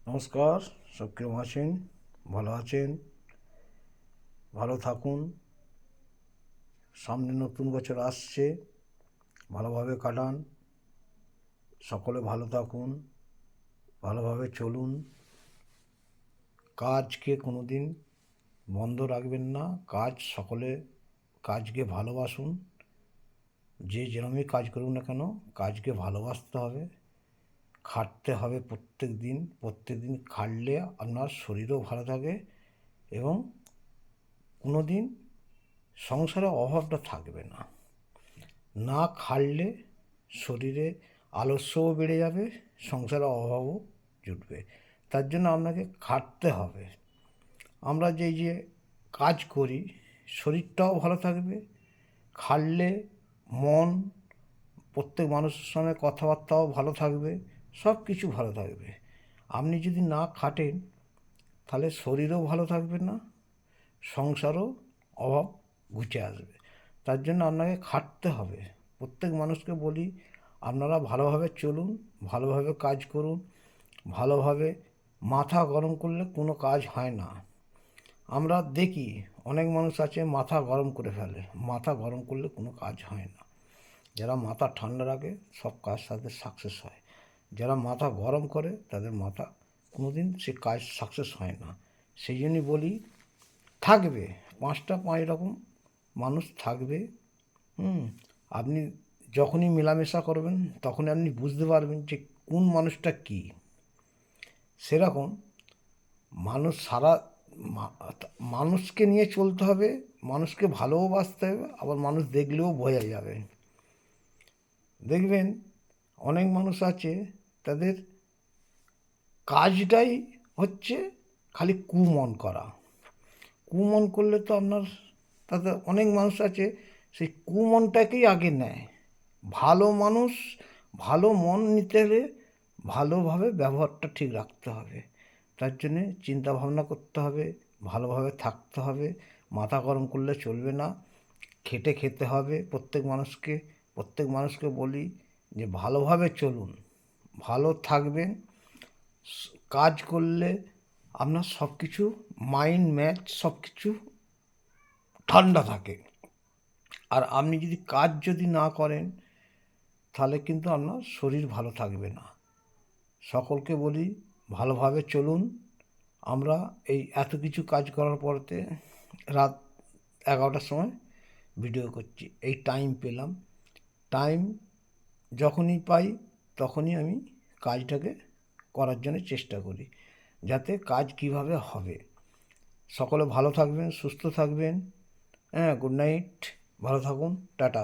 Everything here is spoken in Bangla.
নমস্কার, সব কেমন আছেন? ভালো আছেন? ভালো থাকুন। সামনে নতুন বছর আসছে, ভালোভাবে কাটান। সকলে ভালো থাকুন, ভালোভাবে চলুন। কাজকে কোনো দিন বন্ধ রাখবেন না। সকলে কাজকে ভালোবাসুন। যে যেরকমই কাজ করুন না কেন, কাজকে ভালোবাসতে হবে, খাটতে হবে প্রত্যেক দিন খাটলে আপনার শরীরও ভালো থাকে এবং কোনো দিন সংসারে অভাবটা থাকবে না। না খাটলে শরীরে আলস্যও বেড়ে যাবে, সংসারে অভাবও জুটবে। তার জন্য আপনাকে খাটতে হবে। আমরা যে কাজ করি, শরীরটাও ভালো থাকবে, খাটলে মন, প্রত্যেক মানুষের সঙ্গে কথাবার্তাও ভালো থাকবে, সব কিছু ভালো থাকবে। আপনি যদি না খাটেন তাহলে শরীরও ভালো থাকবে না, সংসারও অভাব ঘুচে আসবে। তার জন্য আপনাকে খাটতে হবে। প্রত্যেক মানুষকে বলি, আপনারা ভালোভাবে চলুন, ভালোভাবে কাজ করুন। ভালোভাবে মাথা গরম করলে কোনো কাজ হয় না। আমরা দেখি অনেক মানুষ আছে মাথা গরম করে ফেলে, মাথা গরম করলে কোনো কাজ হয় না। যারা মাথা ঠান্ডা রাখে সব কাজ তাদের সাকসেস হয়। যারা মাথা গরম করে তাদের মাথা কোনো দিন সে কাজ সাকসেস হয় না। সেই জন্যই বলি, থাকবে 5 রকম মানুষ থাকবে। আপনি যখনই মেলামেশা করবেন তখনই আপনি বুঝতে পারবেন যে কোন মানুষটা কী। সেরকম মানুষ মানুষকে নিয়ে চলতে হবে, মানুষকে ভালোবাসতে হবে, আবার মানুষ দেখলেও বোঝা যাবে। দেখবেন অনেক মানুষ আছে, তাদের কাজটাই হচ্ছে খালি কুমন করা। কুমন করলে তো আপনার, তাতে অনেক মানুষ আছে সেই কুমনটাকেই আগে নেয়। ভালো মানুষ, ভালো মন নিতে হলে ভালোভাবে ব্যবহারটা ঠিক রাখতে হবে। তার জন্যে চিন্তা ভাবনা করতে হবে, ভালোভাবে থাকতে হবে, মাথা গরম করলে চলবে না, খেটে খেতে হবে। প্রত্যেক মানুষকে বলি যে ভালোভাবে চলুন, ভালো থাকবেন। কাজ করলে আপনার সব কিছু মাইন্ড ম্যাচ সব কিছু ঠান্ডা থাকে। আর আপনি যদি কাজ না করেন তাহলে কিন্তু আপনার শরীর ভালো থাকবে না। সকলকে বলি ভালোভাবে চলুন। আমরা এই এত কিছু কাজ করার পরেতে রাত 11টার সময় ভিডিও করছি, এই টাইম পেলাম। টাইম যখনই পাই তখনই আমি কাজটাকে করার জন্য চেষ্টা করি, যাতে কাজ কিভাবে হবে। সকলে ভালো থাকবেন, সুস্থ থাকবেন। হ্যাঁ, গুড নাইট, ভালো থাকুন, টাটা।